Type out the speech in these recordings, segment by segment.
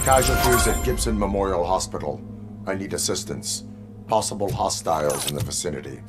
Casualties at Gibson Memorial Hospital. I need assistance. Possible hostiles in the vicinity.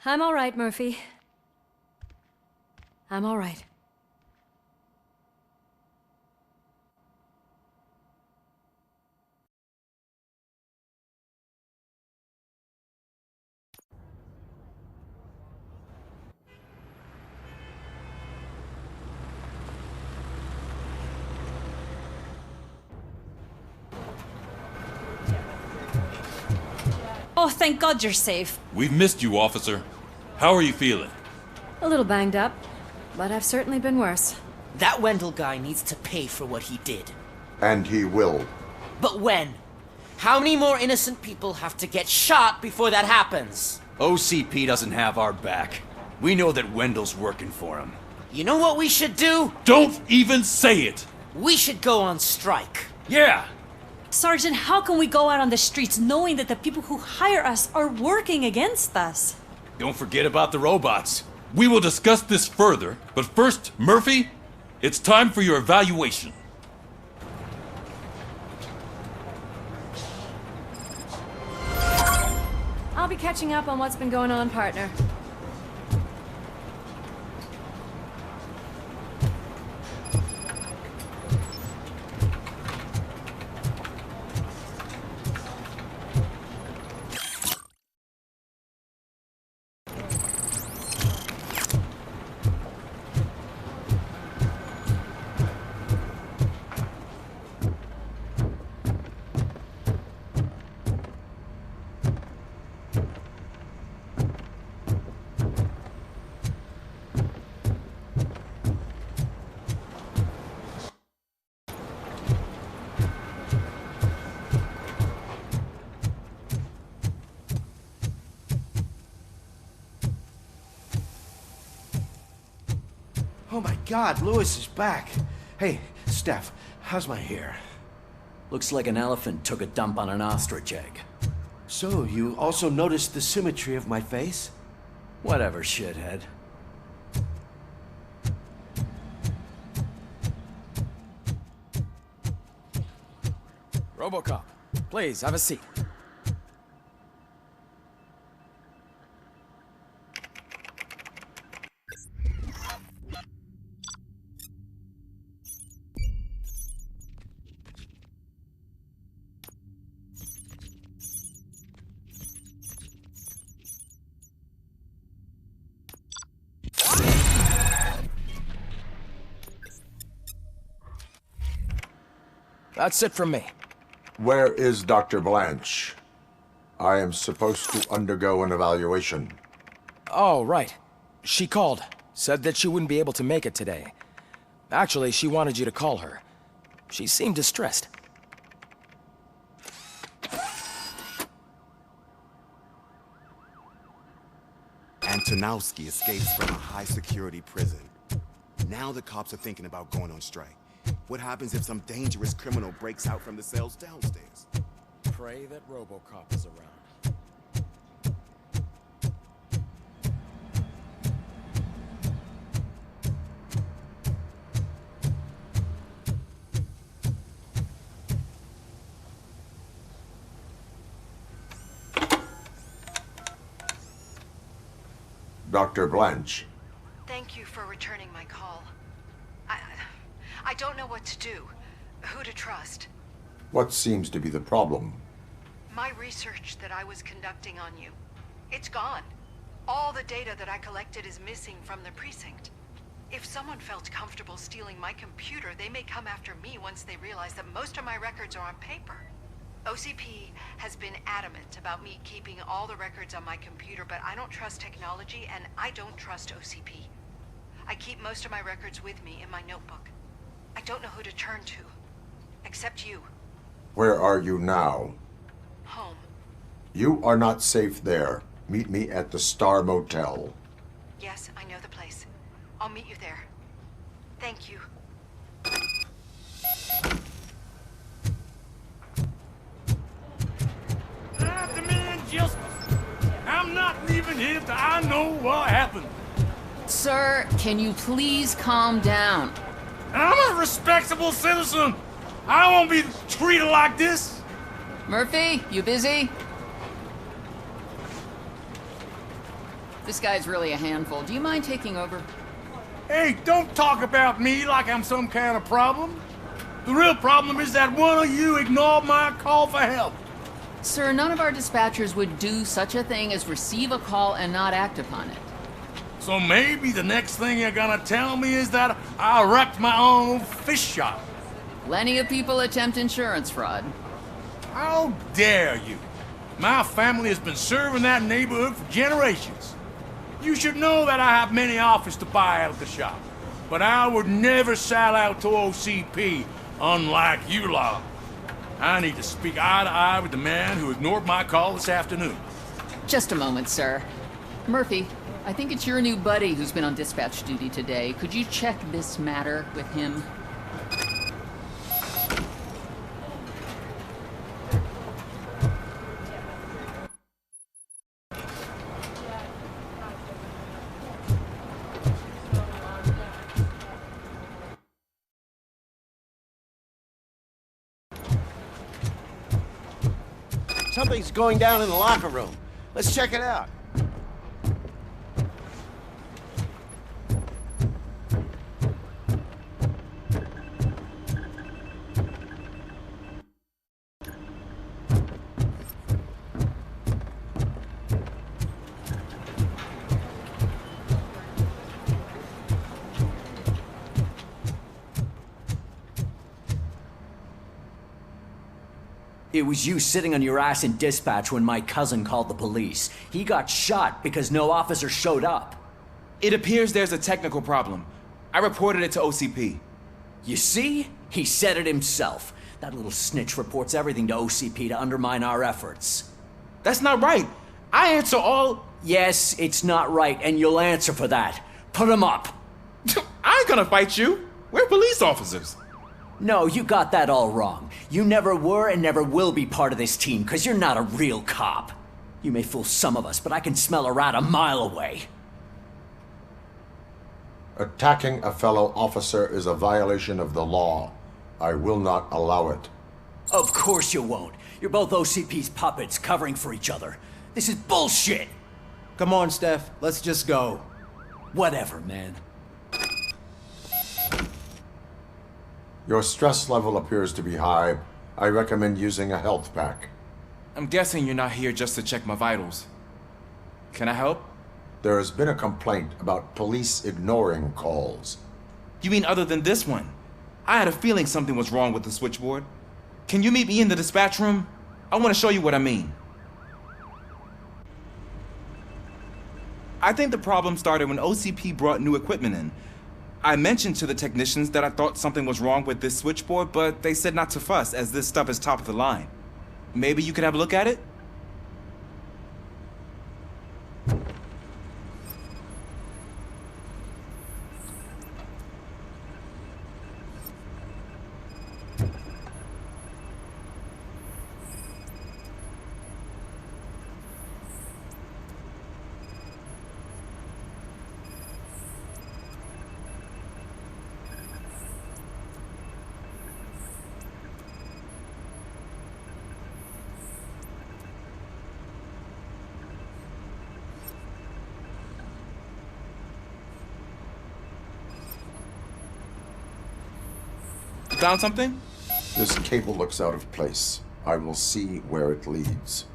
I'm all right, Murphy. I'm all right. Oh, thank God you're safe. We've missed you, officer. How are you feeling? A little banged up, but I've certainly been worse. That Wendell guy needs to pay for what he did. And he will. But when? How many more innocent people have to get shot before that happens? OCP doesn't have our back. We know that Wendell's working for him. You know what we should do? Don't even say it! We should go on strike. Yeah! Sergeant, how can we go out on the streets knowing that the people who hire us are working against us? Don't forget about the robots. We will discuss this further, but first, Murphy, it's time for your evaluation. I'll be catching up on what's been going on, partner. Oh my God, Lewis is back. Hey, Steph, how's my hair? Looks like an elephant took a dump on an ostrich egg. So, you also noticed the symmetry of my face? Whatever, shithead. Robocop, please, have a seat. That's it from me. Where is Dr. Blanche? I am supposed to undergo an evaluation. Oh, right. She called. Said that she wouldn't be able to make it today. Actually, she wanted you to call her. She seemed distressed. Antonowski escapes from a high-security prison. Now the cops are thinking about going on strike. What happens if some dangerous criminal breaks out from the cells downstairs? Pray that Robocop is around. Dr. Blanche. Thank you for returning my call. I don't know what to do, who to trust. What seems to be the problem? My research that I was conducting on you, it's gone. All the data that I collected is missing from the precinct. If someone felt comfortable stealing my computer, they may come after me once they realize that most of my records are on paper. OCP has been adamant about me keeping all the records on my computer, but I don't trust technology and I don't trust OCP. I keep most of my records with me in my notebook. I don't know who to turn to, except you. Where are you now? Home. You are not safe there. Meet me at the Star Motel. Yes, I know the place. I'll meet you there. Thank you. I demand justice. I'm not leaving here till I know what happened. Sir, can you please calm down? I'm a respectable citizen. I won't be treated like this. Murphy, you busy? This guy's really a handful. Do you mind taking over? Hey, don't talk about me like I'm some kind of problem. The real problem is that one of you ignored my call for help. Sir, none of our dispatchers would do such a thing as receive a call and not act upon it. So maybe the next thing you're gonna tell me is that I wrecked my own fish shop. Plenty of people attempt insurance fraud. How dare you? My family has been serving that neighborhood for generations. You should know that I have many offers to buy out of the shop. But I would never sell out to OCP, unlike you lot. I need to speak eye to eye with the man who ignored my call this afternoon. Just a moment, sir. Murphy, I think it's your new buddy who's been on dispatch duty today. Could you check this matter with him? Something's going down in the locker room. Let's check it out. It was you sitting on your ass in dispatch when my cousin called the police. He got shot because no officer showed up. It appears there's a technical problem. I reported it to OCP. You see? He said it himself. That little snitch reports everything to OCP to undermine our efforts. That's not right. I answer all... Yes, it's not right, and you'll answer for that. Put him up. I ain't gonna fight you. We're police officers. No, you got that all wrong. You never were and never will be part of this team, because you're not a real cop. You may fool some of us, but I can smell a rat a mile away. Attacking a fellow officer is a violation of the law. I will not allow it. Of course you won't. You're both OCP's puppets covering for each other. This is bullshit! Come on, Steph. Let's just go. Whatever, man. Your stress level appears to be high. I recommend using a health pack. I'm guessing you're not here just to check my vitals. Can I help? There has been a complaint about police ignoring calls. You mean other than this one? I had a feeling something was wrong with the switchboard. Can you meet me in the dispatch room? I want to show you what I mean. I think the problem started when OCP brought new equipment in. I mentioned to the technicians that I thought something was wrong with this switchboard, but they said not to fuss, as this stuff is top of the line. Maybe you could have a look at it? Found something? This cable looks out of place. I will see where it leads.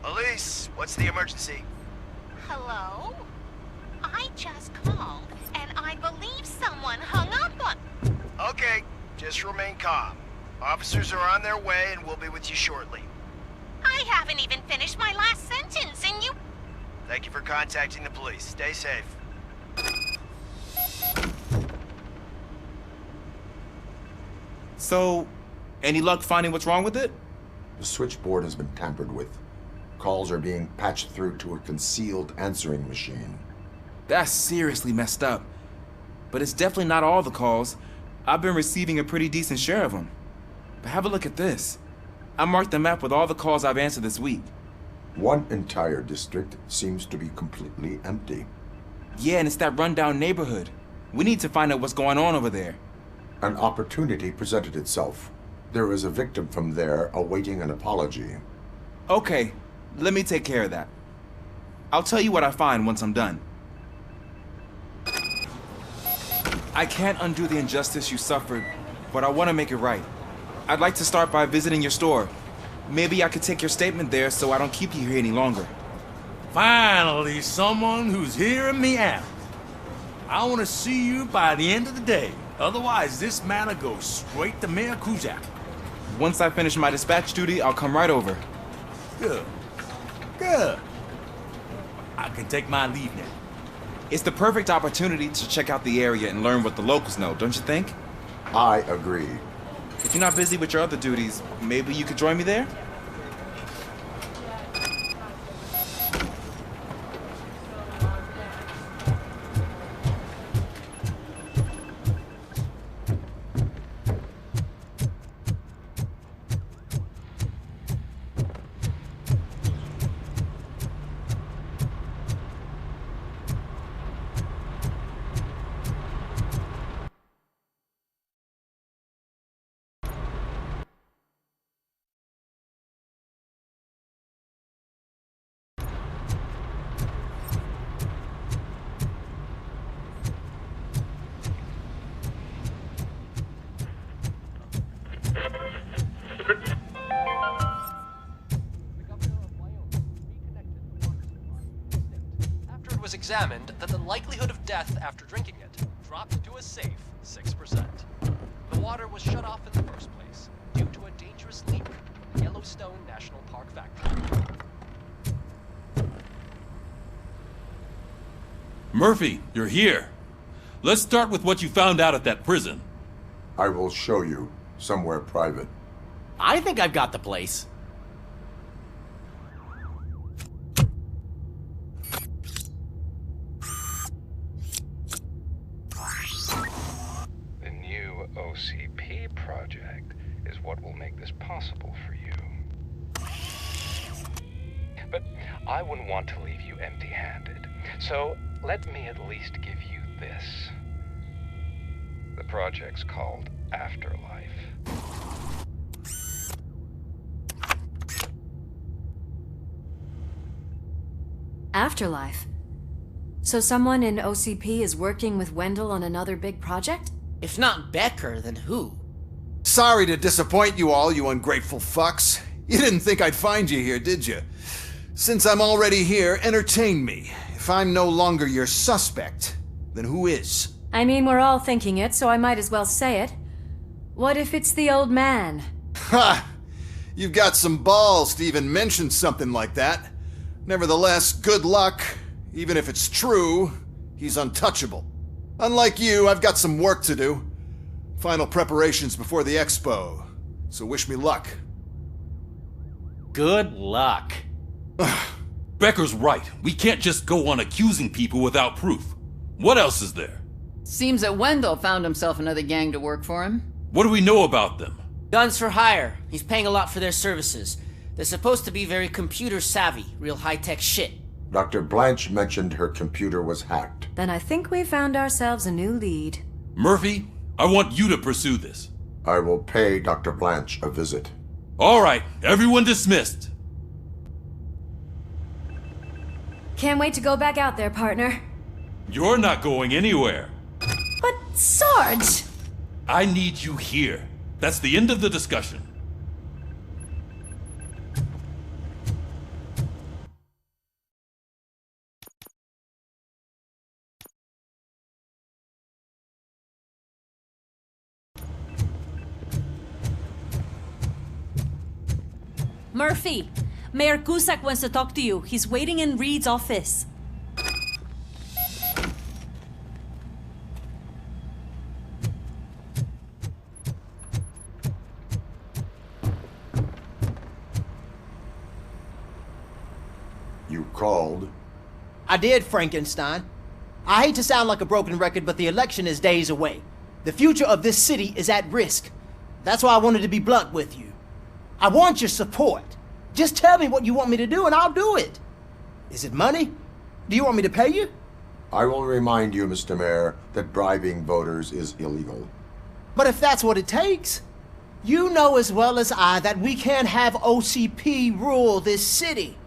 Elise, what's the emergency? Hello? I just called, and I believe someone hung up on... Okay, just remain calm. Officers are on their way, and we'll be with you shortly. I haven't even finished my last sentence, and you... Thank you for contacting the police. Stay safe. So, any luck finding what's wrong with it? The switchboard has been tampered with. Calls are being patched through to a concealed answering machine. That's seriously messed up. But it's definitely not all the calls. I've been receiving a pretty decent share of them. But have a look at this. I marked the map with all the calls I've answered this week. One entire district seems to be completely empty. Yeah, and it's that rundown neighborhood. We need to find out what's going on over there. An opportunity presented itself. There is a victim from there awaiting an apology. Okay, let me take care of that. I'll tell you what I find once I'm done. I can't undo the injustice you suffered, but I want to make it right. I'd like to start by visiting your store. Maybe I could take your statement there so I don't keep you here any longer. Finally, someone who's hearing me out. I want to see you by the end of the day. Otherwise, this matter goes straight to Mayor Kuzak. Once I finish my dispatch duty, I'll come right over. Good. Good. I can take my leave now. It's the perfect opportunity to check out the area and learn what the locals know, don't you think? I agree. If you're not busy with your other duties, maybe you could join me there? Examined that the likelihood of death after drinking it dropped to a safe 6%. The water was shut off in the first place due to a dangerous leak from the Yellowstone National Park factory. Murphy, you're here. Let's start with what you found out at that prison. I will show you somewhere private. I think I've got the place. OCP project is what will make this possible for you. But I wouldn't want to leave you empty-handed, so let me at least give you this. The project's called Afterlife. Afterlife? So someone in OCP is working with Wendell on another big project? If not Becker, then who? Sorry to disappoint you all, you ungrateful fucks. You didn't think I'd find you here, did you? Since I'm already here, entertain me. If I'm no longer your suspect, then who is? I mean, we're all thinking it, so I might as well say it. What if it's the old man? Ha! You've got some balls to even mention something like that. Nevertheless, good luck. Even if it's true, he's untouchable. Unlike you, I've got some work to do. Final preparations before the expo. So wish me luck. Good luck. Becker's right. We can't just go on accusing people without proof. What else is there? Seems that Wendell found himself another gang to work for him. What do we know about them? Guns for hire. He's paying a lot for their services. They're supposed to be very computer savvy, real high-tech shit. Dr. Blanche mentioned her computer was hacked. Then I think we found ourselves a new lead. Murphy, I want you to pursue this. I will pay Dr. Blanche a visit. All right, everyone dismissed. Can't wait to go back out there, partner. You're not going anywhere. But, Sarge! I need you here. That's the end of the discussion. Murphy, Mayor Cusack wants to talk to you. He's waiting in Reed's office. You called? I did, Frankenstein. I hate to sound like a broken record, but the election is days away. The future of this city is at risk. That's why I wanted to be blunt with you. I want your support. Just tell me what you want me to do and I'll do it. Is it money? Do you want me to pay you? I will remind you, Mr. Mayor, that bribing voters is illegal. But if that's what it takes, you know as well as I that we can't have OCP rule this city.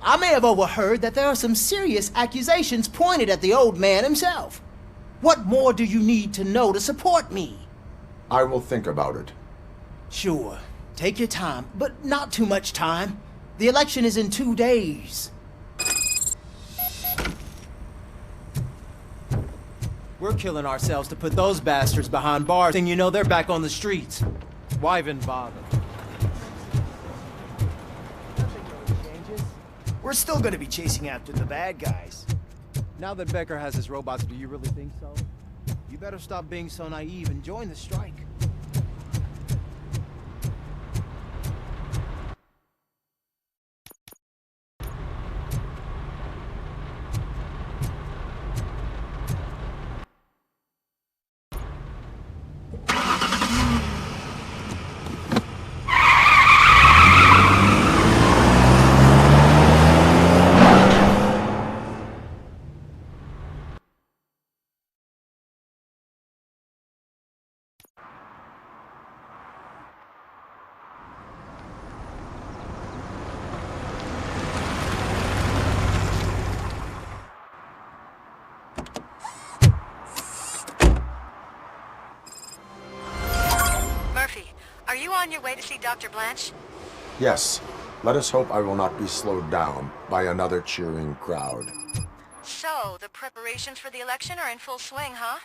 I may have overheard that there are some serious accusations pointed at the old man himself. What more do you need to know to support me? I will think about it. Sure. Take your time, but not too much time. The election is in 2 days. We're killing ourselves to put those bastards behind bars, and you know they're back on the streets. Why even bother? We're still gonna be chasing after the bad guys. Now that Becker has his robots, do you really think so? You better stop being so naive and join the strike. Are you on your way to see Dr. Blanche? Yes. Let us hope I will not be slowed down by another cheering crowd. So, the preparations for the election are in full swing, huh?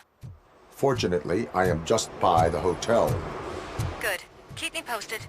Fortunately, I am just by the hotel. Good. Keep me posted.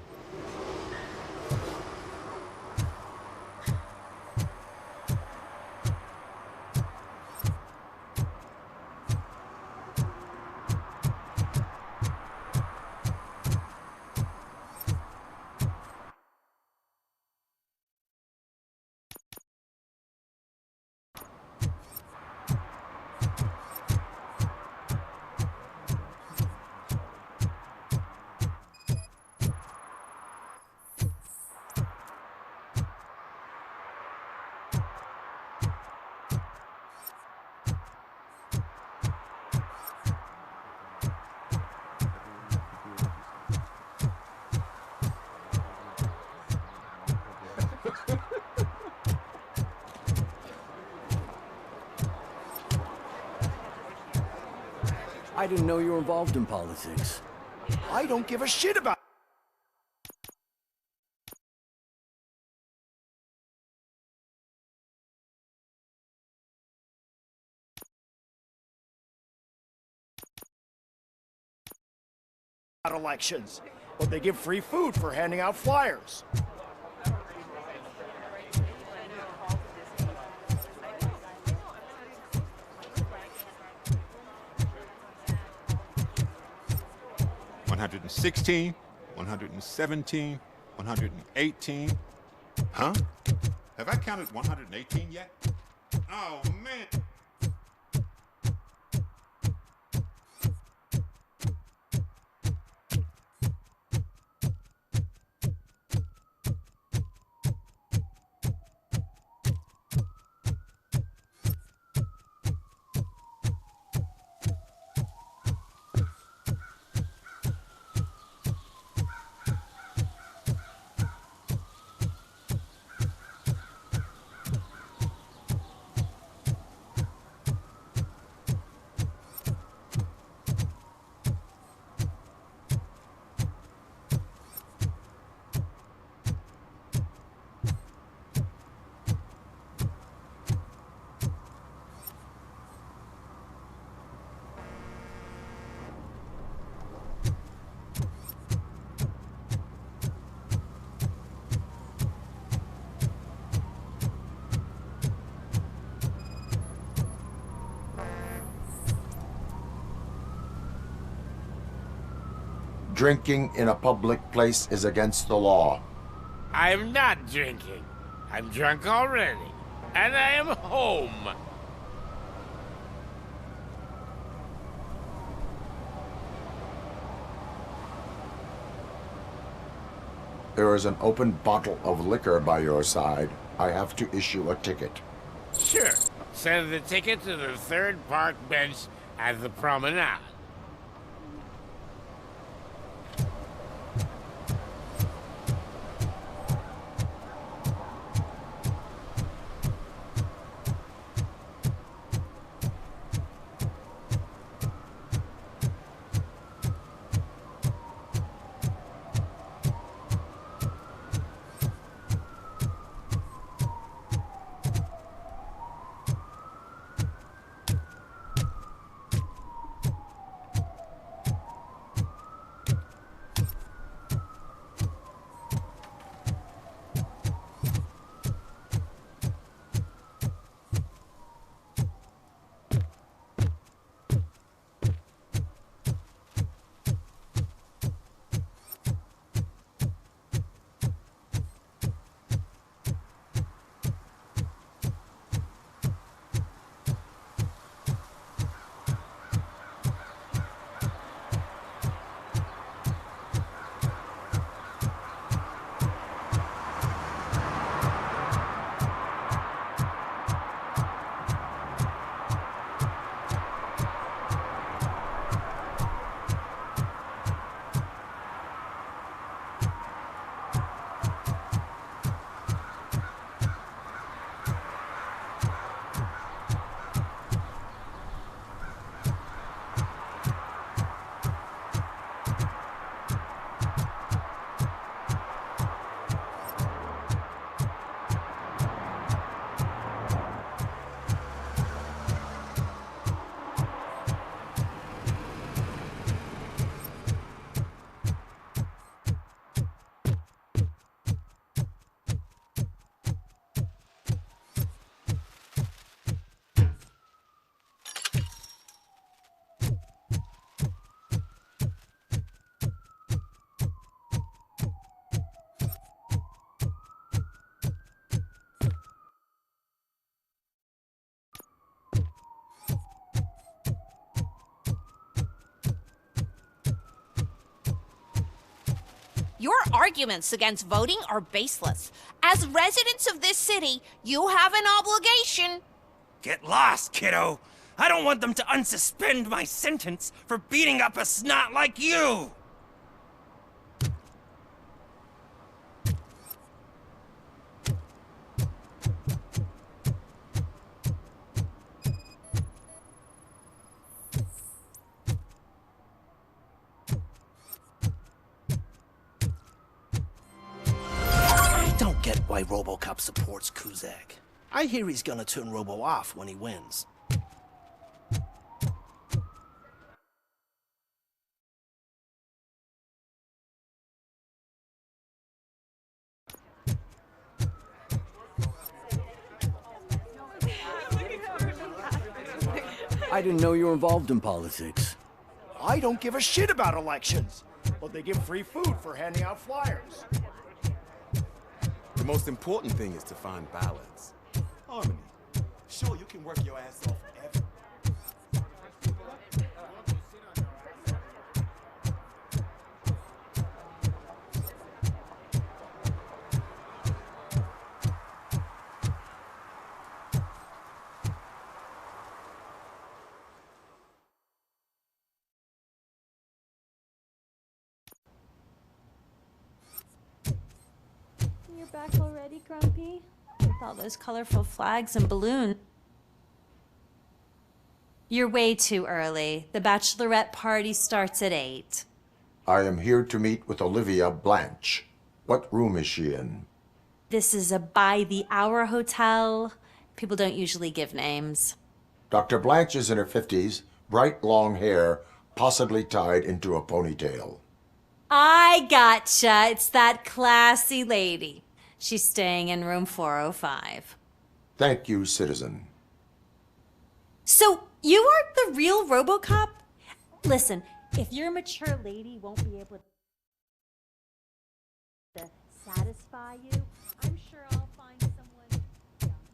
I didn't know you were involved in politics. I don't give a shit about elections, but they give free food for handing out flyers. $116, $117, $118. Huh? Have I counted 118 yet? Oh, man. Drinking in a public place is against the law. I'm not drinking. I'm drunk already. And I am home. There is an open bottle of liquor by your side. I have to issue a ticket. Sure. Send the ticket to the third park bench at the promenade. Your arguments against voting are baseless. As residents of this city, you have an obligation. Get lost, kiddo. I don't want them to unsuspend my sentence for beating up a snot like you. Why Robocop supports Kuzak. I hear he's gonna turn Robo off when he wins. I didn't know you were involved in politics. I don't give a shit about elections, but they give free food for handing out flyers. The most important thing is to find balance. Harmony. Sure, you can work your ass off forever. You're back already, Grumpy? With all those colorful flags and balloons. You're way too early. The bachelorette party starts at 8. I am here to meet with Olivia Blanche. What room is she in? This is a by-the-hour hotel. People don't usually give names. Dr. Blanche is in her 50s, bright long hair, possibly tied into a ponytail. I gotcha. It's that classy lady. She's staying in room 405. Thank you, citizen. So, you are the real Robocop? Listen, if your mature lady won't be able to... satisfy you, I'm sure I'll find someone younger.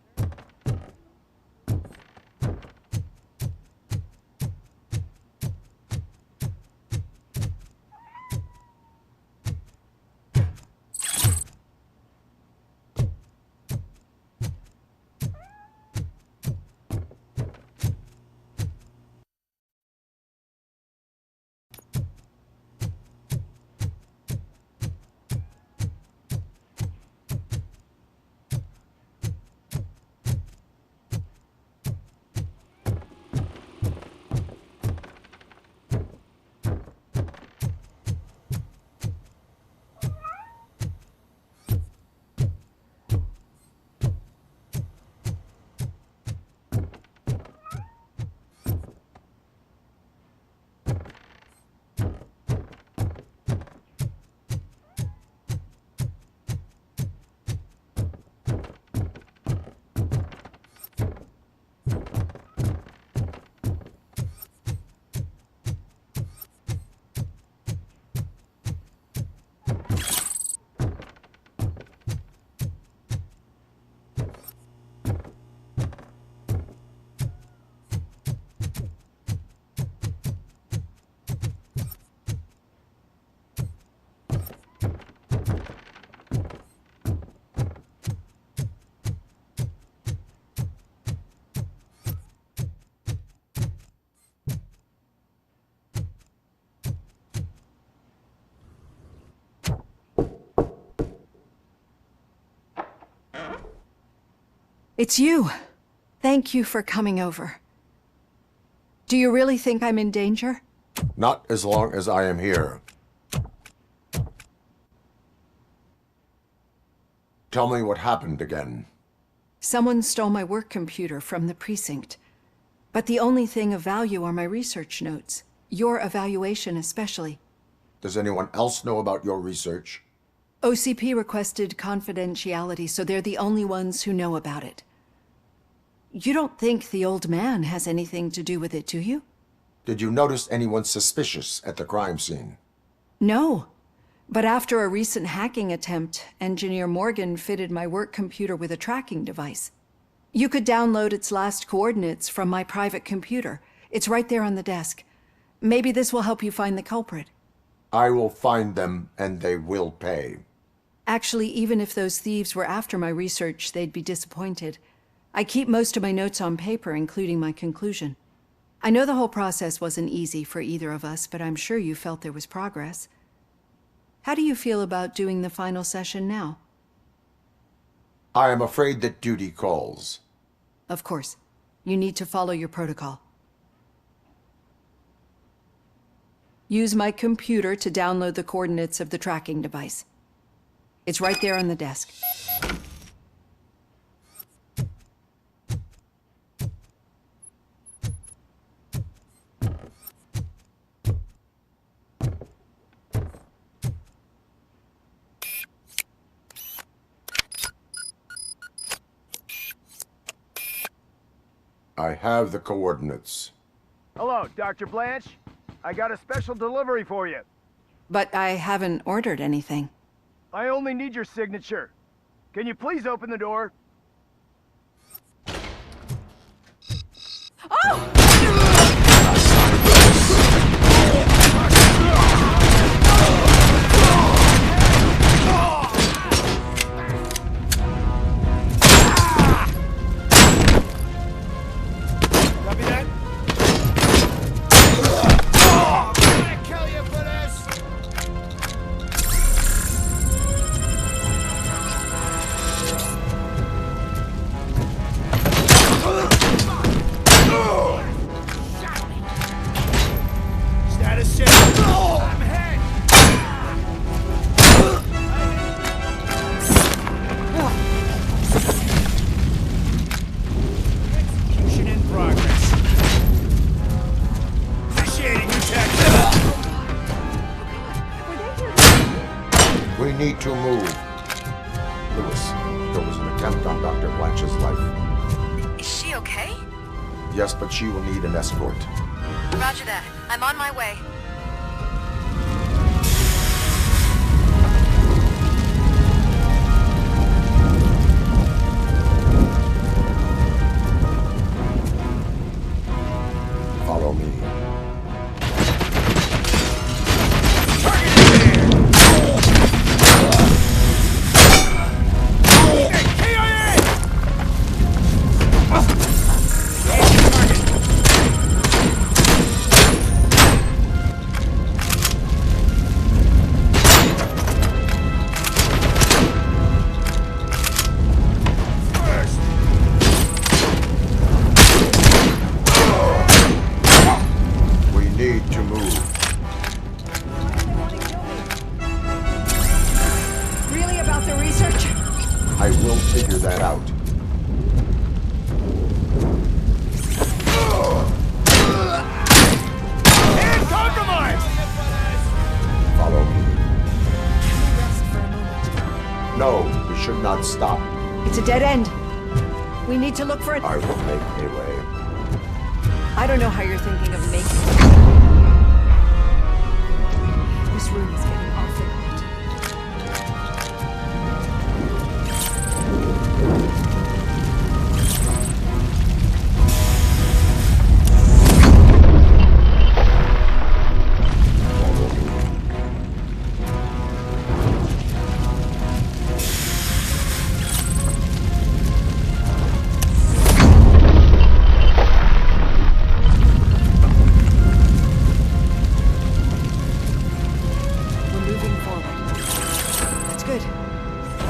It's you. Thank you for coming over. Do you really think I'm in danger? Not as long as I am here. Tell me what happened again. Someone stole my work computer from the precinct. But the only thing of value are my research notes. Your evaluation especially. Does anyone else know about your research? OCP requested confidentiality, so they're the only ones who know about it. You don't think the old man has anything to do with it, do you? Did you notice anyone suspicious at the crime scene? No. But after a recent hacking attempt, Engineer Morgan fitted my work computer with a tracking device. You could download its last coordinates from my private computer. It's right there on the desk. Maybe this will help you find the culprit. I will find them, and they will pay. Actually, even if those thieves were after my research, they'd be disappointed. I keep most of my notes on paper, including my conclusion. I know the whole process wasn't easy for either of us, but I'm sure you felt there was progress. How do you feel about doing the final session now? I am afraid that duty calls. Of course. You need to follow your protocol. Use my computer to download the coordinates of the tracking device. It's right there on the desk. I have the coordinates. Hello, Dr. Blanche. I got a special delivery for you. But I haven't ordered anything. I only need your signature. Can you please open the door? Oh! We need to move. Lewis, there was an attempt on Dr. Blanche's life. Is she okay? Yes, but she will need an escort. Roger that. I'm on my way. should not stop. It's a dead end. We need to look for it. I will make a way. I don't know how you're thinking of making it. This room is getting awfully hot.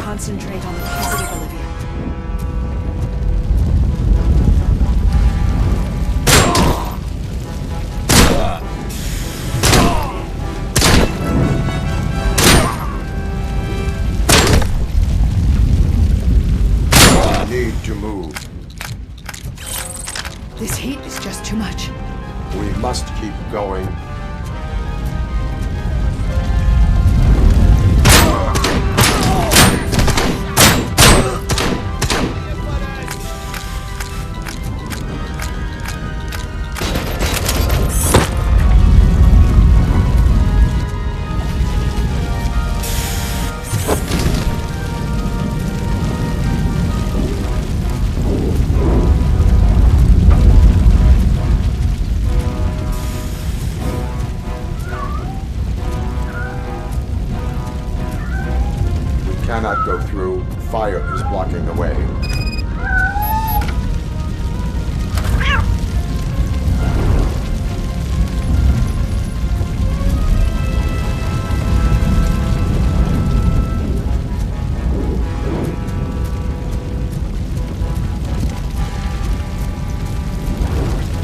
Concentrate on the positive, Olivia. I need to move. This heat is just too much. We must keep going. Cannot go through. Fire is blocking the way.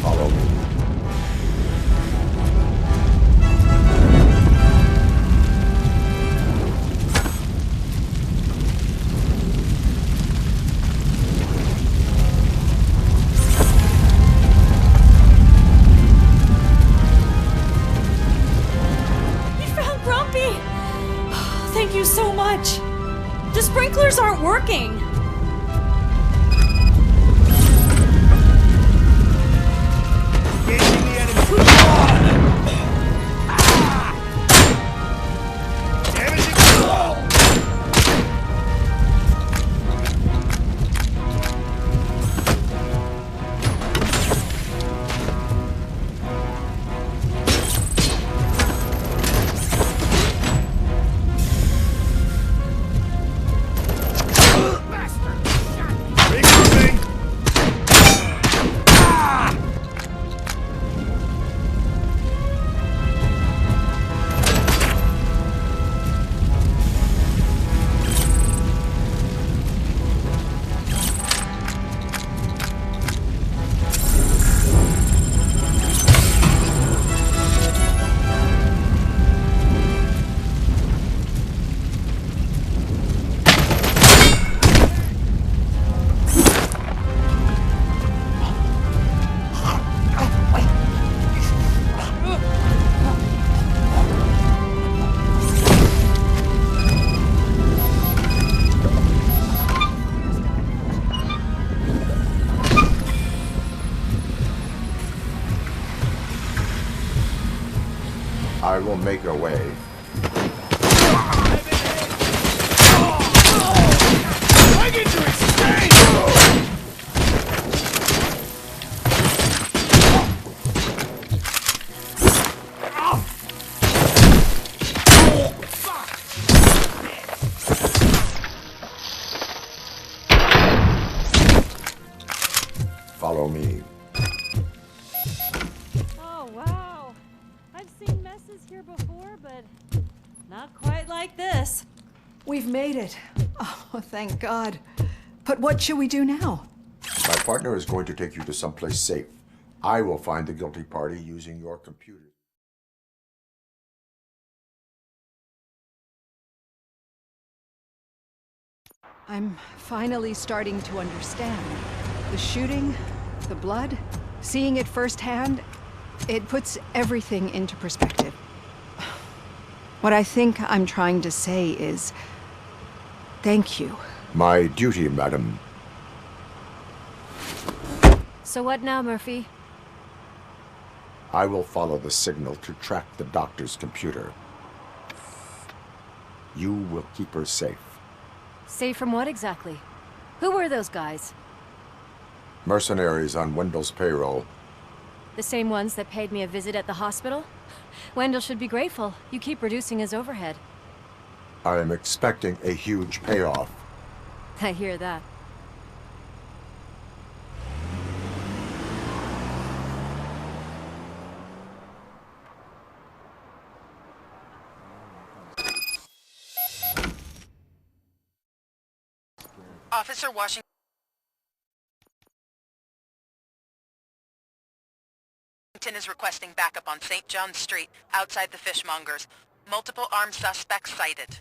Follow me. Thank you so much. The sprinklers aren't working. Engaging the enemy. Damaging the wall. I will make a way. I get to exchange! Follow me. Oh, wow. I've seen messes here before, but not quite like this. We've made it. Oh, thank God. But what should we do now? My partner is going to take you to someplace safe. I will find the guilty party using your computer. I'm finally starting to understand. The shooting, the blood, seeing it firsthand, it puts everything into perspective. What I think I'm trying to say is, thank you My duty, madam. So what now, Murphy? I will follow the signal to track the doctor's computer. You will keep her safe. Safe from what exactly? Who were those guys? Mercenaries on Wendell's payroll. The same ones that paid me a visit at the hospital? Wendell should be grateful. You keep reducing his overhead. I am expecting a huge payoff. I hear that. Officer Washington is requesting backup on St. John's Street, outside the fishmongers. Multiple armed suspects sighted.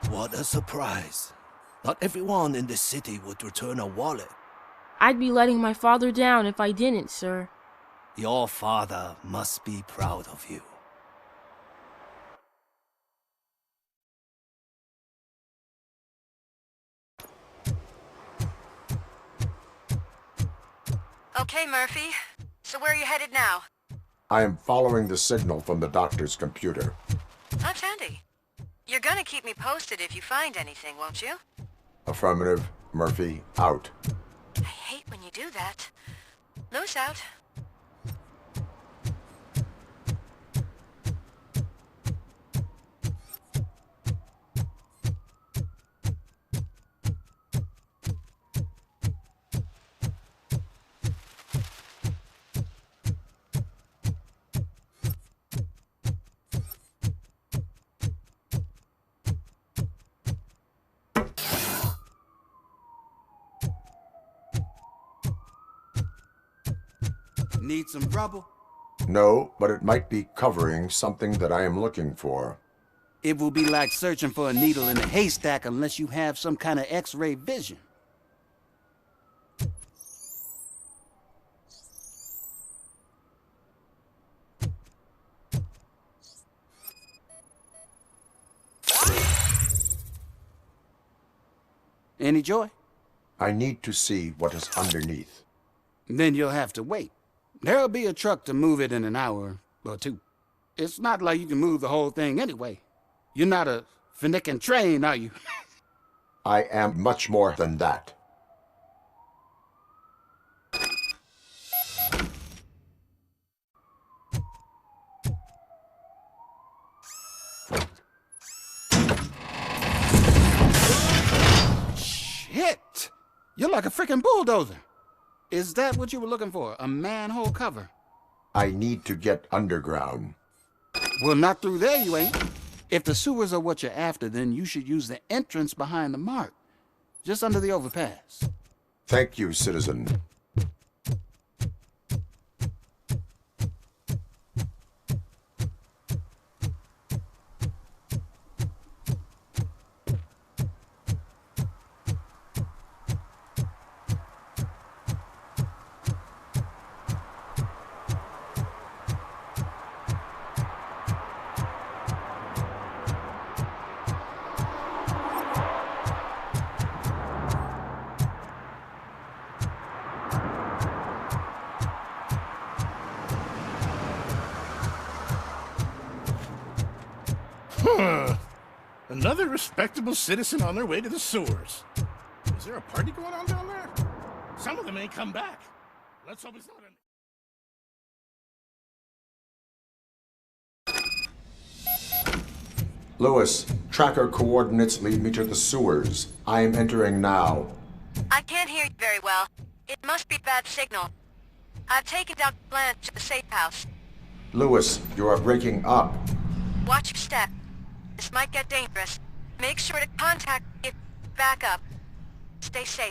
What a surprise. Not everyone in this city would return a wallet. I'd be letting my father down if I didn't, sir. Your father must be proud of you. Okay, Murphy. So where are you headed now? I am following the signal from the doctor's computer. That's handy. You're gonna keep me posted if you find anything, won't you? Affirmative. Murphy, out. I hate when you do that. Lewis out. Need some rubber? No, but it might be covering something that I am looking for. It will be like searching for a needle in a haystack unless you have some kind of X-ray vision. Any joy? I need to see what is underneath. Then you'll have to wait. There'll be a truck to move it in an hour or two. It's not like you can move the whole thing anyway. You're not a finicking train, are you? I am much more than that. Shit! You're like a freaking bulldozer. Is that what you were looking for? A manhole cover? I need to get underground. Well, not through there, you ain't. If the sewers are what you're after, then you should use the entrance behind the mark. Just under the overpass. Thank you, citizen. Another respectable citizen on their way to the sewers. Is there a party going on down there? Some of them ain't come back. Let's hope it's not an... Lewis, tracker coordinates lead me to the sewers. I am entering now. I can't hear you very well. It must be bad signal. I've taken down Blanche to the safe house. Lewis, you are breaking up. Watch your step. This might get dangerous. Make sure to contact me if back up. Stay safe.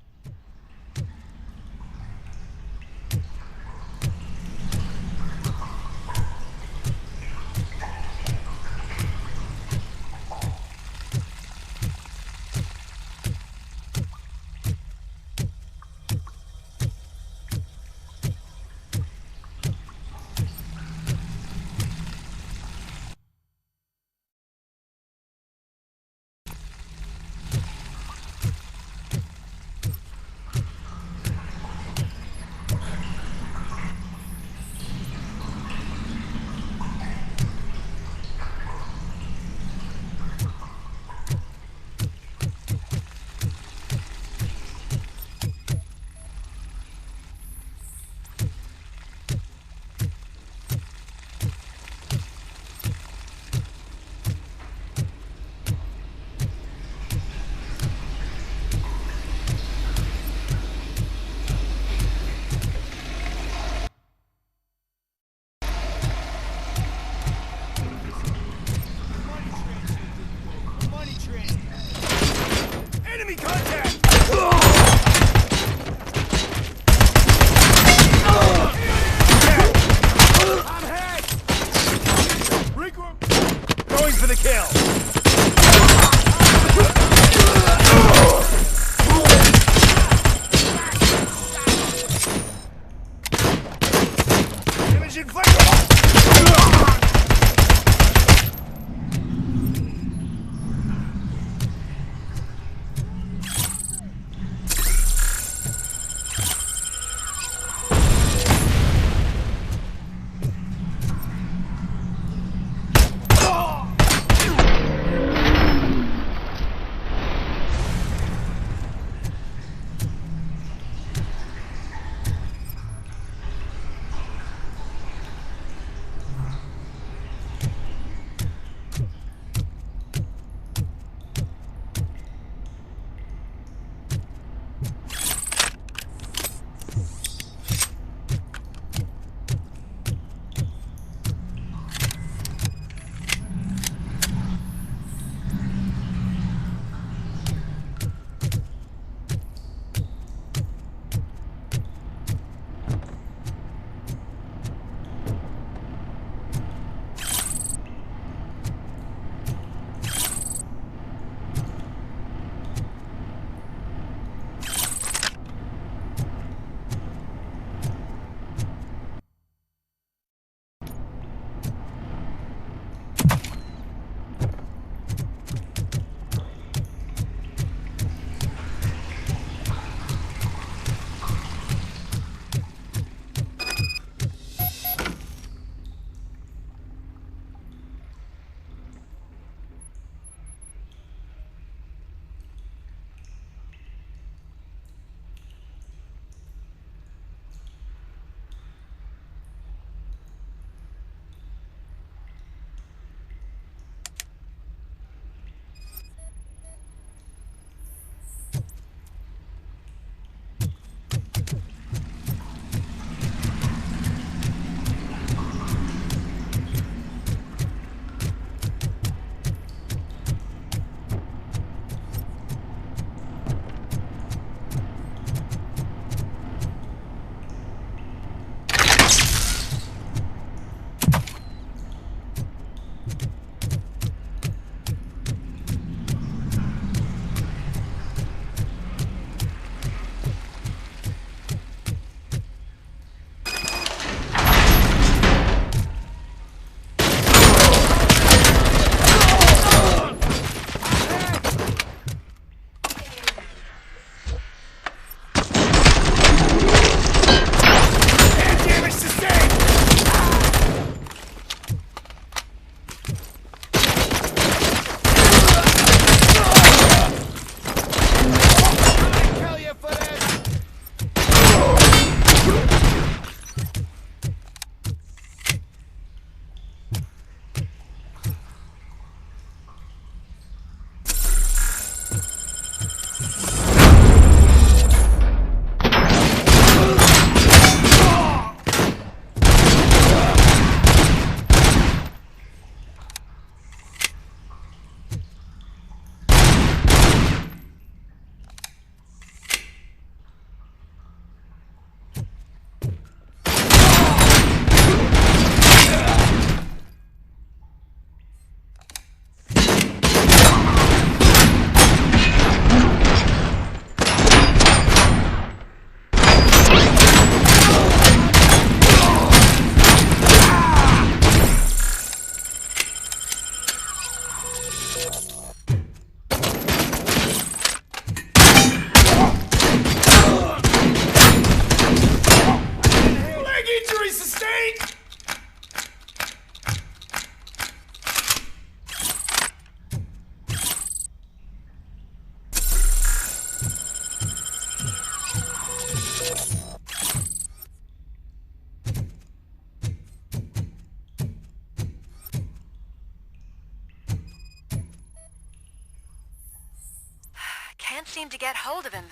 get hold of him.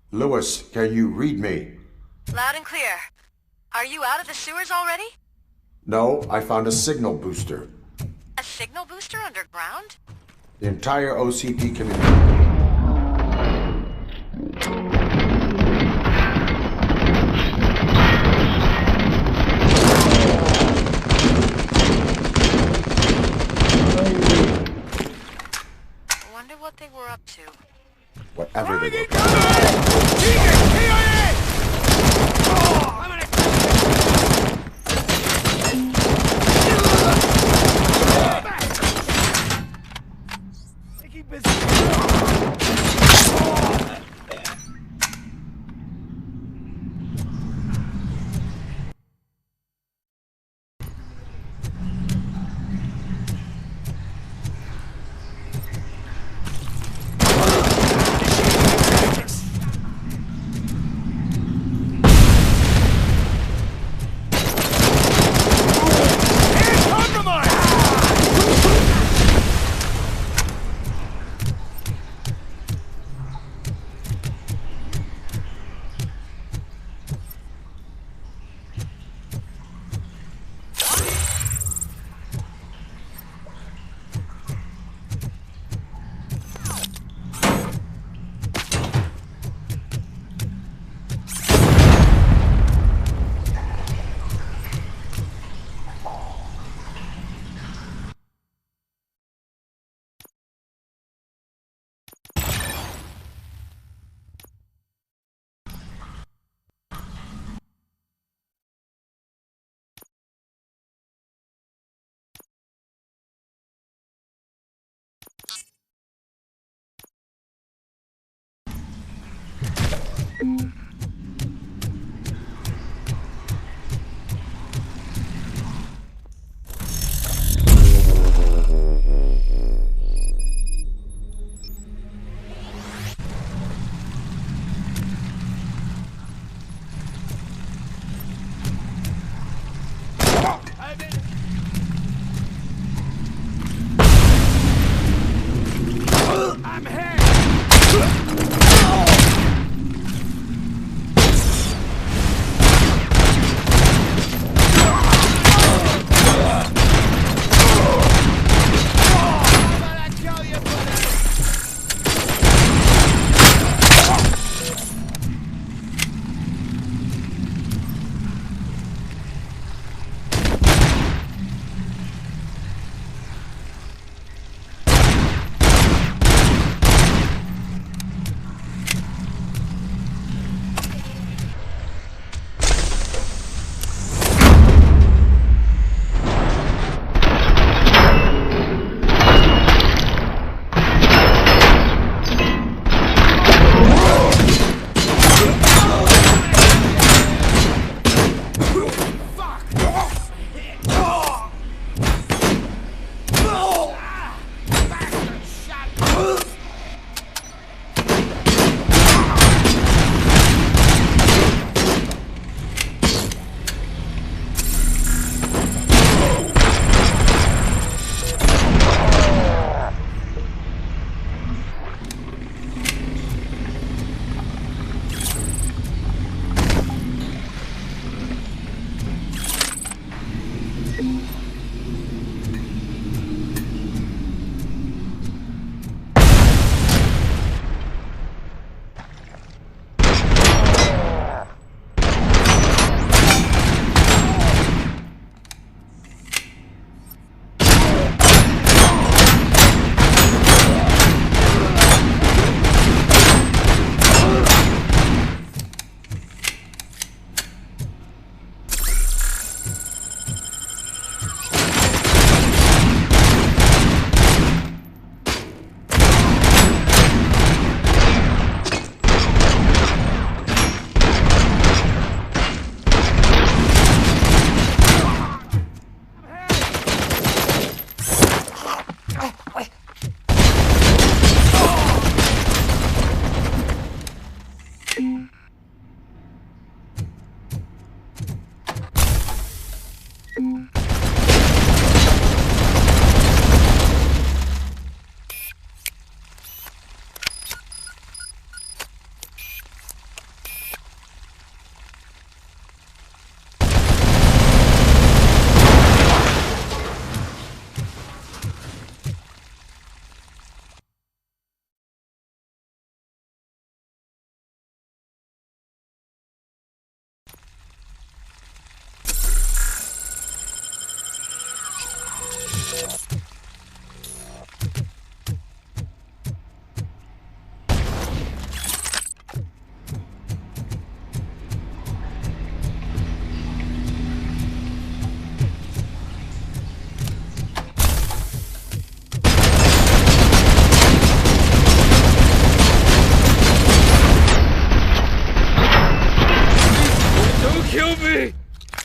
Lewis, can you read me? Loud and clear. Are you out of the sewers already? No, I found a signal booster. A signal booster underground? The entire OCP community. Wonder what they were up to. Whatever they were.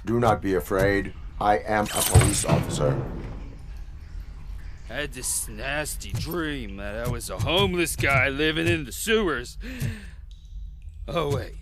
Do not be afraid. I am a police officer. I had this nasty dream that I was a homeless guy living in the sewers. Oh, wait.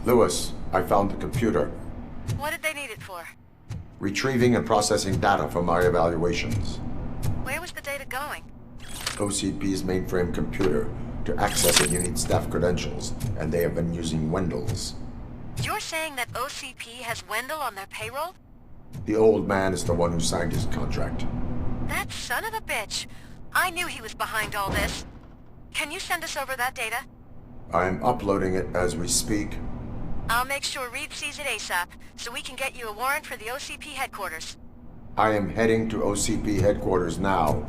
Lewis, I found the computer. What did they need it for? Retrieving and processing data from our evaluations. Where was the data going? OCP's mainframe computer. To access it, you need staff credentials, and they have been using Wendell's. You're saying that OCP has Wendell on their payroll? The old man is the one who signed his contract. That son of a bitch. I knew he was behind all this. Can you send us over that data? I'm uploading it as we speak. I'll make sure Reed sees it ASAP, so we can get you a warrant for the OCP headquarters. I am heading to OCP headquarters now.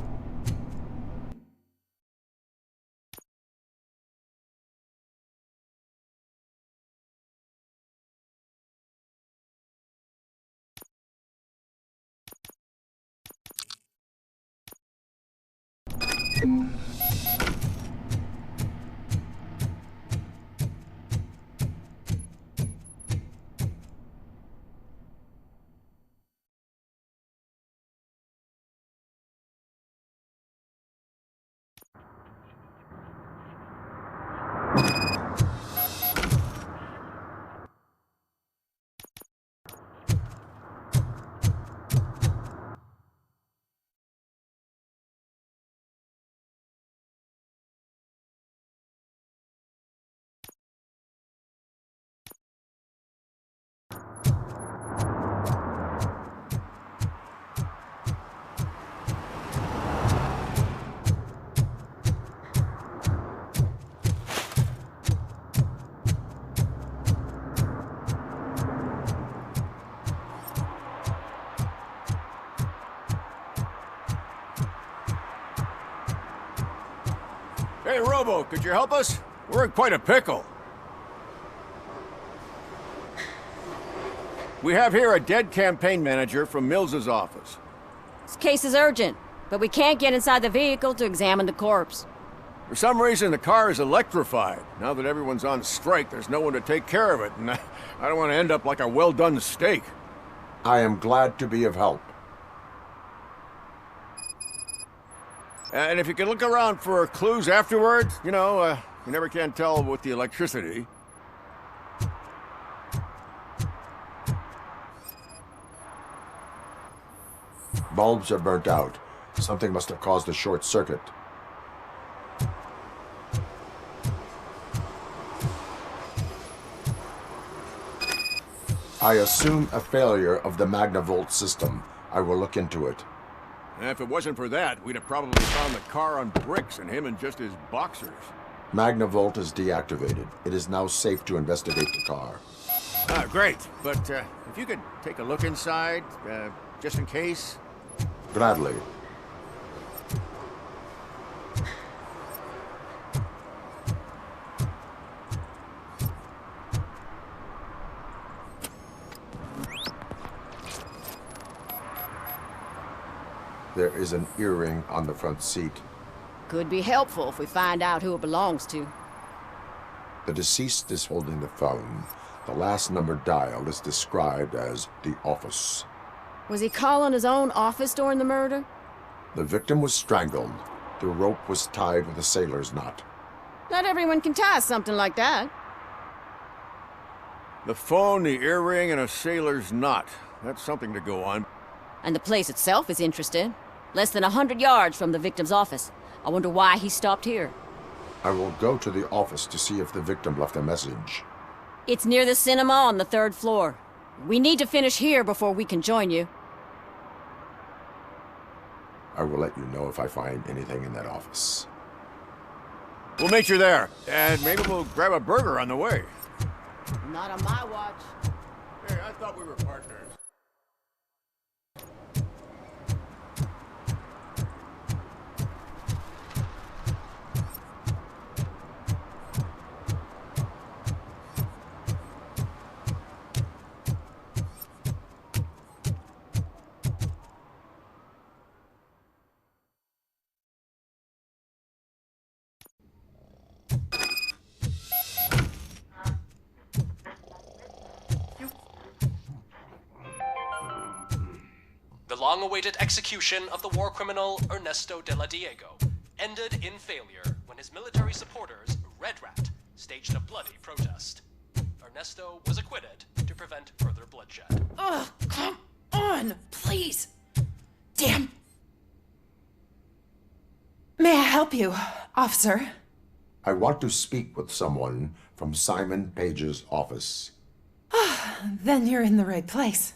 Hey, Robo, could you help us? We're in quite a pickle. We have here a dead campaign manager from Mills's office. This case is urgent, but we can't get inside the vehicle to examine the corpse. For some reason, the car is electrified. Now that everyone's on strike, there's no one to take care of it, and I don't want to end up like a well-done steak. I am glad to be of help. And if you can look around for clues afterwards, you know, you never can tell with the electricity. Bulbs are burnt out. Something must have caused a short circuit. I assume a failure of the Magnavolt system. I will look into it. And if it wasn't for that, we'd have probably found the car on bricks and him in just his boxers. Magnavolt is deactivated. It is now safe to investigate the car. Ah, great. But if you could take a look inside, just in case. Gladly. There is an earring on the front seat. Could be helpful if we find out who it belongs to. The deceased is holding the phone. The last number dialed is described as the office. Was he calling his own office during the murder? The victim was strangled. The rope was tied with a sailor's knot. Not everyone can tie something like that. The phone, the earring, and a sailor's knot. That's something to go on. And the place itself is interesting. Less than 100 yards from the victim's office. I wonder why he stopped here. I will go to the office to see if the victim left a message. It's near the cinema on the 3rd floor. We need to finish here before we can join you. I will let you know if I find anything in that office. We'll meet you there, and maybe we'll grab a burger on the way. Not on my watch. Hey, I thought we were partners. The long-awaited execution of the war criminal Ernesto de la Diego ended in failure when his military supporters, Red Rat, staged a bloody protest. Ernesto was acquitted to prevent further bloodshed. Ugh, come on, please. Damn. May I help you, officer? I want to speak with someone from Simon Page's office. Then you're in the right place.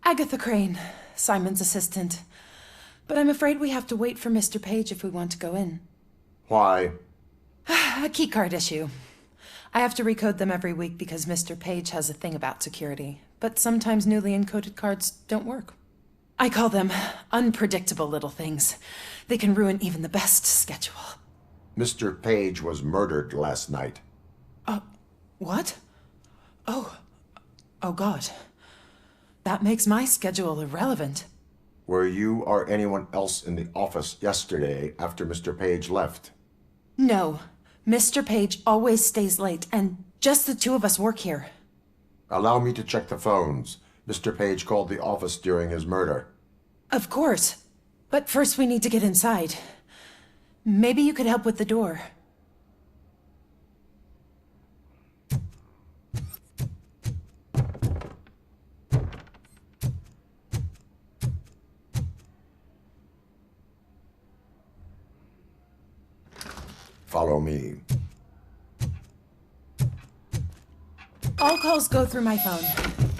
Agatha Crane, Simon's assistant. But I'm afraid we have to wait for Mr. Page if we want to go in. Why? A keycard issue. I have to recode them every week because Mr. Page has a thing about security. But sometimes newly encoded cards don't work. I call them unpredictable little things. They can ruin even the best schedule. Mr. Page was murdered last night. What? Oh God. That makes my schedule irrelevant. Were you or anyone else in the office yesterday after Mr. Page left? No. Mr. Page always stays late, and just the two of us work here. Allow me to check the phones. Mr. Page called the office during his murder. Of course. But first we need to get inside. Maybe you could help with the door. Follow me. All calls go through my phone.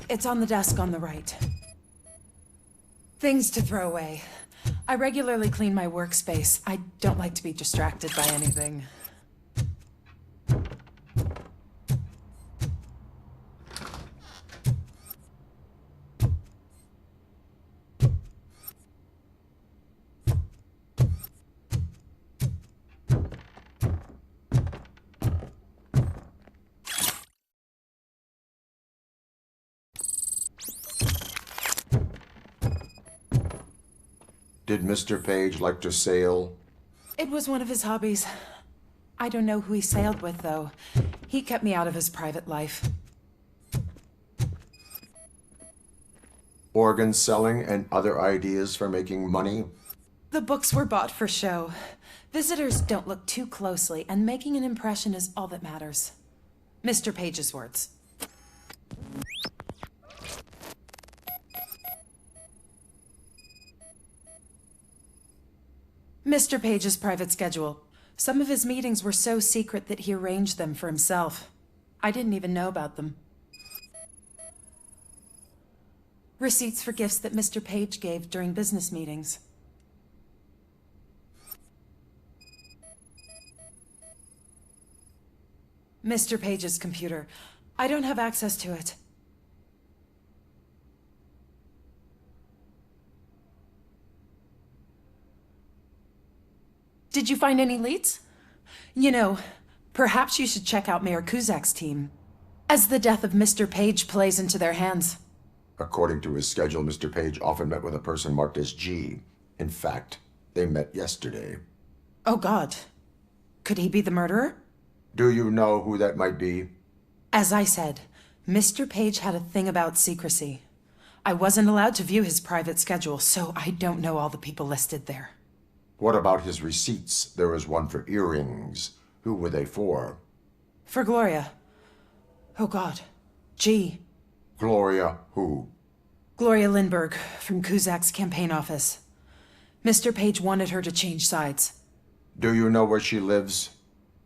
It's on the desk on the right. Things to throw away. I regularly clean my workspace. I don't like to be distracted by anything. Did Mr. Page like to sail? It was one of his hobbies. I don't know who he sailed with, though. He kept me out of his private life. Organ selling and other ideas for making money? The books were bought for show. Visitors don't look too closely, and making an impression is all that matters. Mr. Page's words. Mr. Page's private schedule. Some of his meetings were so secret that he arranged them for himself. I didn't even know about them. Receipts for gifts that Mr. Page gave during business meetings. Mr. Page's computer. I don't have access to it. Did you find any leads? You know, perhaps you should check out Mayor Kuzak's team, as the death of Mr. Page plays into their hands. According to his schedule, Mr. Page often met with a person marked as G. In fact, they met yesterday. Oh God. Could he be the murderer? Do you know who that might be? As I said, Mr. Page had a thing about secrecy. I wasn't allowed to view his private schedule, so I don't know all the people listed there. What about his receipts? There was one for earrings. Who were they for? For Gloria. Oh God. G. Gloria who? Gloria Lindbergh, from Kuzak's campaign office. Mr. Page wanted her to change sides. Do you know where she lives?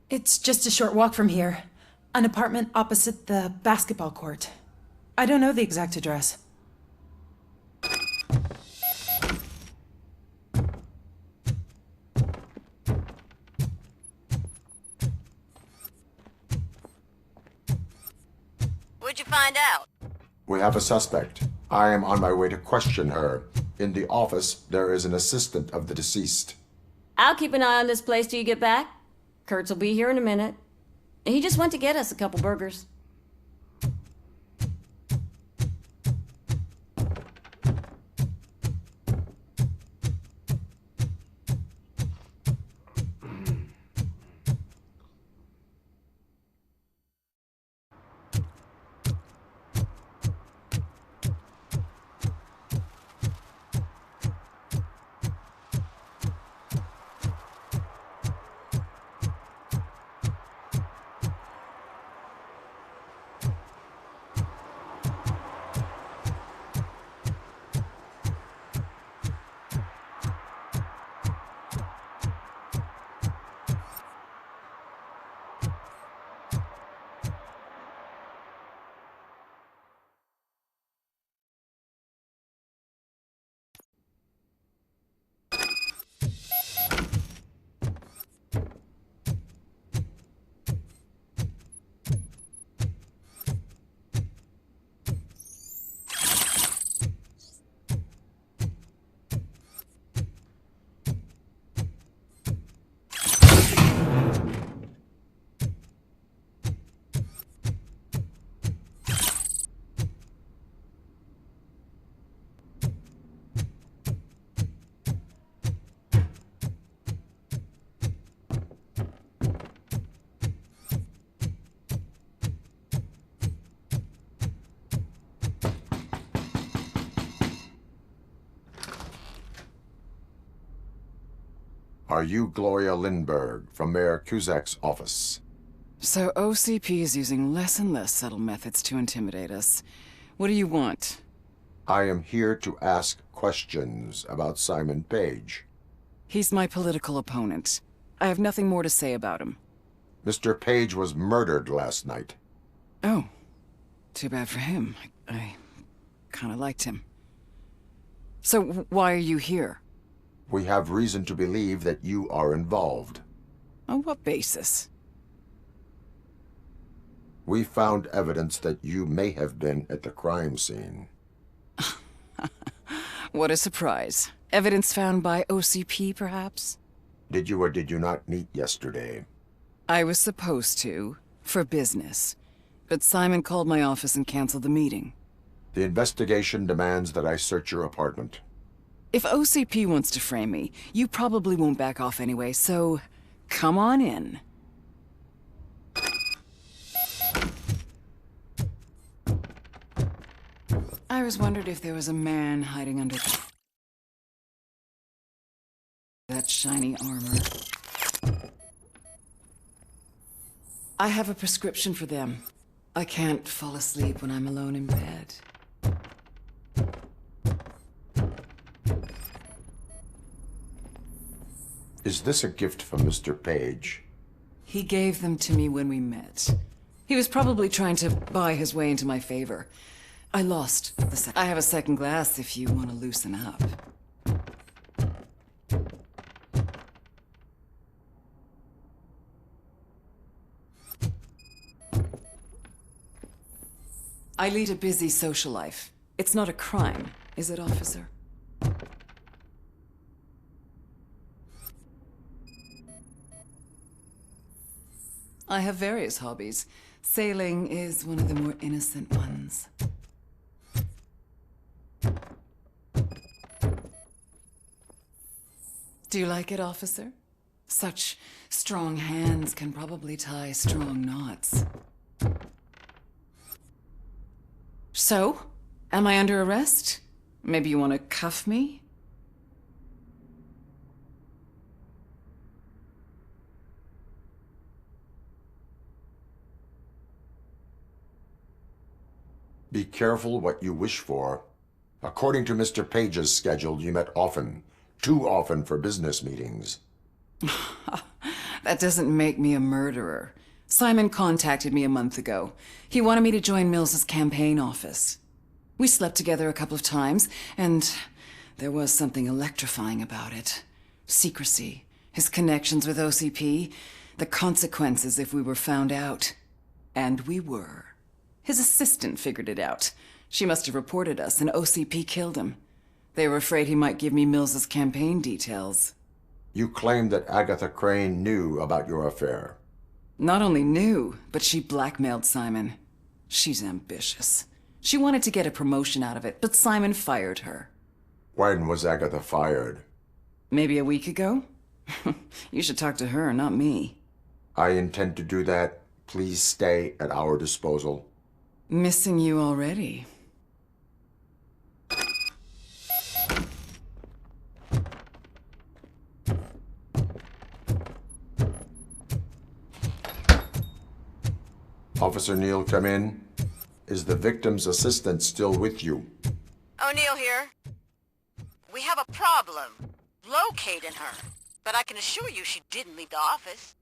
It's just a short walk from here. An apartment opposite the basketball court. I don't know the exact address. What'd you find out? We have a suspect. I am on my way to question her. In the office, there is an assistant of the deceased. I'll keep an eye on this place till you get back. Kurtz will be here in a minute. He just went to get us a couple burgers. Are you Gloria Lindbergh from Mayor Cusack's office? So OCP is using less and less subtle methods to intimidate us. What do you want? I am here to ask questions about Simon Page. He's my political opponent. I have nothing more to say about him. Mr. Page was murdered last night. Oh. Too bad for him. I kind of liked him. So why are you here? We have reason to believe that you are involved. On what basis? We found evidence that you may have been at the crime scene. What a surprise. Evidence found by OCP, perhaps? Did you or did you not meet yesterday? I was supposed to, for business. But Simon called my office and canceled the meeting. The investigation demands that I search your apartment. If OCP wants to frame me, you probably won't back off anyway, so come on in. I was wondering if there was a man hiding under that shiny armor. I have a prescription for them. I can't fall asleep when I'm alone in bed. Is this a gift from Mr. Page? He gave them to me when we met. He was probably trying to buy his way into my favor. I lost I have a second glass if you want to loosen up. I lead a busy social life. It's not a crime, is it, officer? I have various hobbies. Sailing is one of the more innocent ones. Do you like it, officer? Such strong hands can probably tie strong knots. So, am I under arrest? Maybe you want to cuff me? Be careful what you wish for. According to Mr. Page's schedule, you met often. Too often for business meetings. That doesn't make me a murderer. Simon contacted me a month ago. He wanted me to join Mills's campaign office. We slept together a couple of times, and there was something electrifying about it. Secrecy, his connections with OCP, the consequences if we were found out. And we were. His assistant figured it out. She must have reported us, and OCP killed him. They were afraid he might give me Mills's campaign details. You claimed that Agatha Crane knew about your affair. Not only knew, but she blackmailed Simon. She's ambitious. She wanted to get a promotion out of it, but Simon fired her. When was Agatha fired? Maybe a week ago? You should talk to her, not me. I intend to do that. Please stay at our disposal. Missing you already. Officer Neal, come in. Is the victim's assistant still with you? O'Neill here. We have a problem locating her, but I can assure you she didn't leave the office.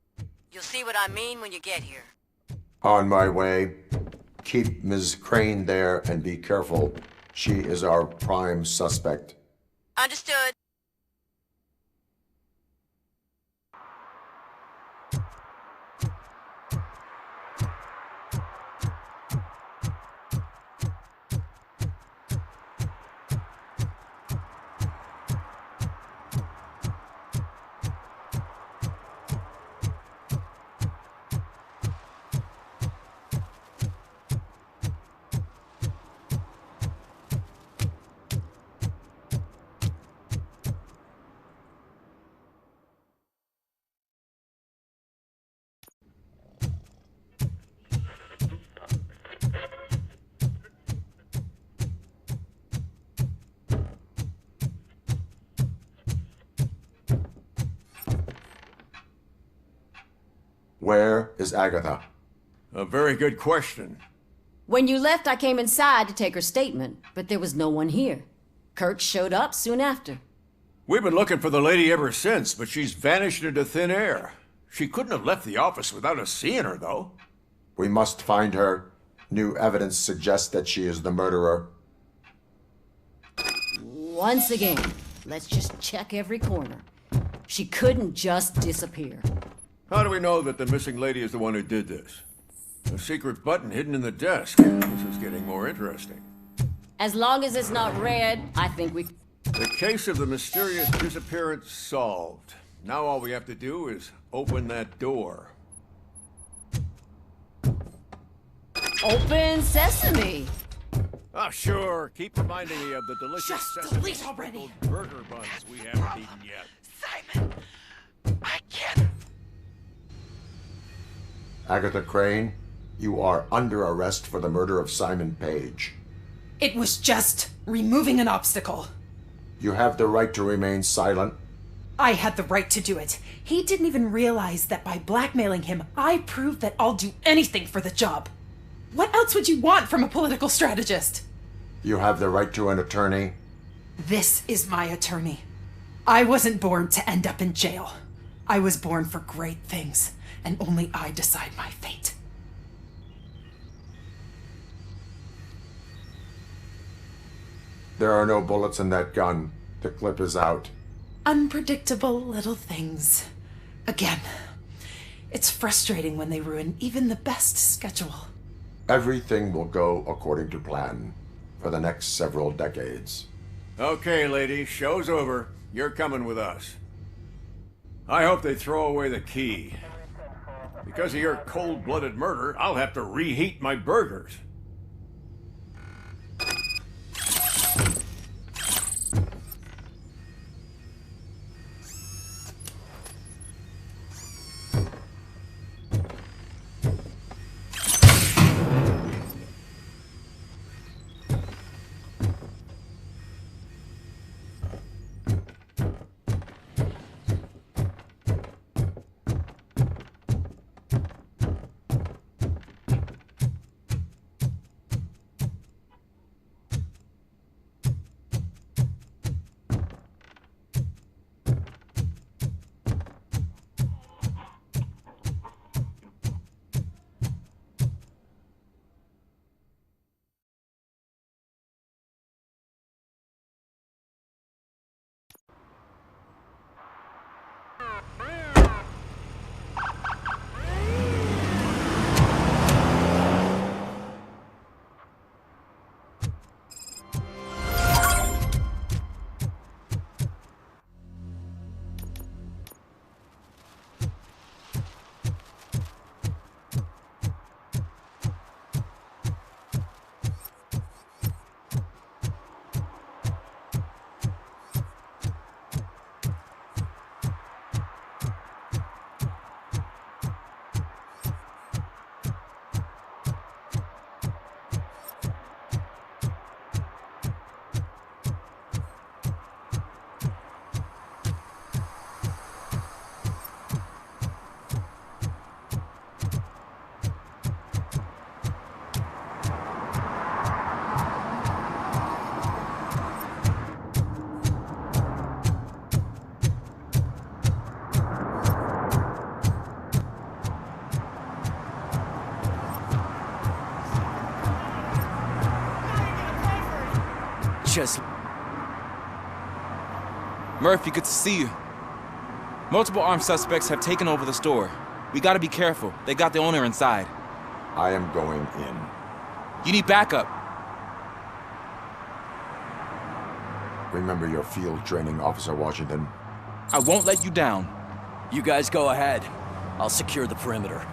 You'll see what I mean when you get here. On my way. Keep Ms. Crane there and be careful. She is our prime suspect. Understood. Where is Agatha? A very good question. When you left, I came inside to take her statement, but there was no one here. Kirk showed up soon after. We've been looking for the lady ever since, but she's vanished into thin air. She couldn't have left the office without us seeing her, though. We must find her. New evidence suggests that she is the murderer. Once again, let's just check every corner. She couldn't just disappear. How do we know that the missing lady is the one who did this? A secret button hidden in the desk. This is getting more interesting. As long as it's not red, I think we... The case of the mysterious disappearance solved. Now all we have to do is open that door. Open sesame! Ah, sure. Keep reminding me of the delicious Just delete already! burger buns we haven't eaten yet. Simon, I can't. Agatha Crane, you are under arrest for the murder of Simon Page. It was just removing an obstacle. You have the right to remain silent. I had the right to do it. He didn't even realize that by blackmailing him, I proved that I'll do anything for the job. What else would you want from a political strategist? You have the right to an attorney. This is my attorney. I wasn't born to end up in jail. I was born for great things, and only I decide my fate. There are no bullets in that gun. The clip is out. Unpredictable little things. Again, it's frustrating when they ruin even the best schedule. Everything will go according to plan for the next several decades. Okay, lady, show's over. You're coming with us. I hope they throw away the key. Because of your cold-blooded murder, I'll have to reheat my burgers. Murphy, good to see you. Multiple armed suspects have taken over the store. We gotta be careful. They got the owner inside. I am going in. You need backup. Remember your field training, Officer Washington. I won't let you down. You guys go ahead. I'll secure the perimeter.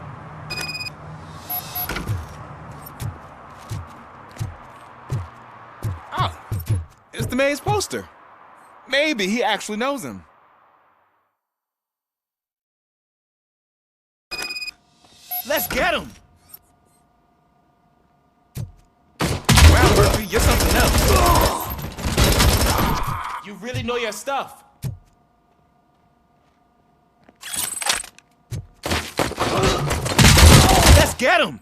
It's the mayor's poster. Maybe he actually knows him. Let's get him! Wow, Murphy, you're something else. You really know your stuff. Get him!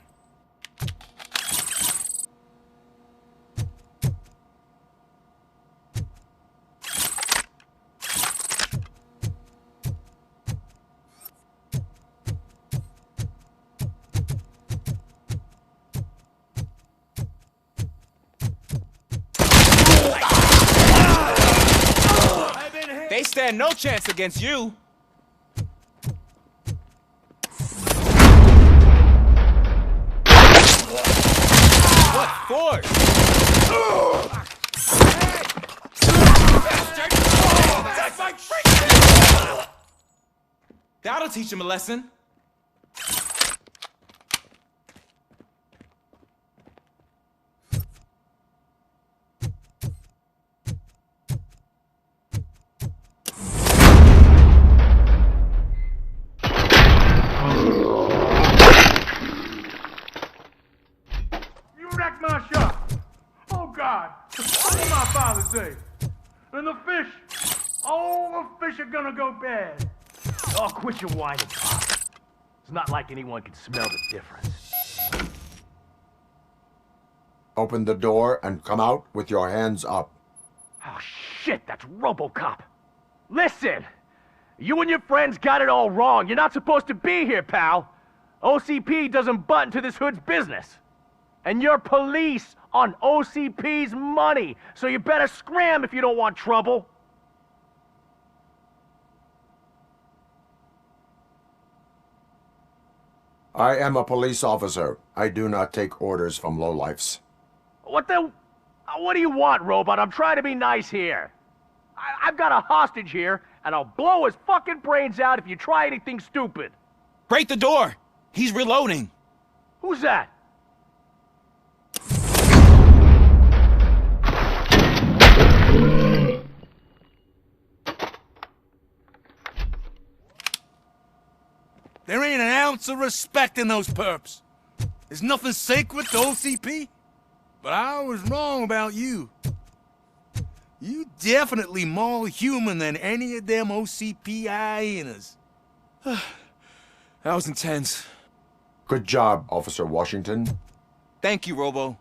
They stand no chance against you. What for? That'll teach him a lesson. My shop. Oh God, what did my father say? And the fish, all the fish are gonna go bad. Oh, quit your whining, Pop. It's not like anyone can smell the difference. Open the door and come out with your hands up. Oh shit, that's Robocop. Listen, you and your friends got it all wrong. You're not supposed to be here, pal. OCP doesn't butt into this hood's business. And you're police on OCP's money, so you better scram if you don't want trouble. I am a police officer. I do not take orders from lowlifes. What do you want, Robot? I'm trying to be nice here. I've got a hostage here, and I'll blow his fucking brains out if you try anything stupid. Break the door! He's reloading. Who's that? There ain't an ounce of respect in those perps. There's nothing sacred to OCP. But I was wrong about you. You definitely more human than any of them OCP hyenas. That was intense. Good job, Officer Washington. Thank you, Robo.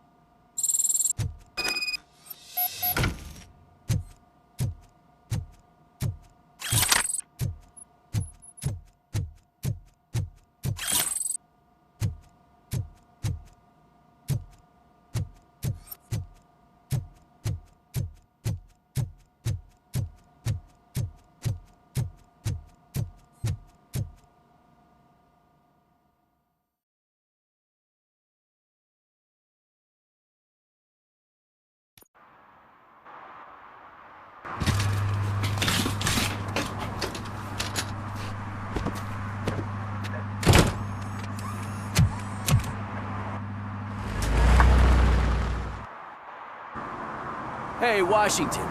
Hey, Washington.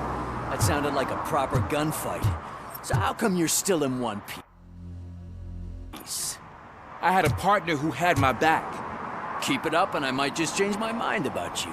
That sounded like a proper gunfight. So how come you're still in one piece? I had a partner who had my back. Keep it up and I might just change my mind about you.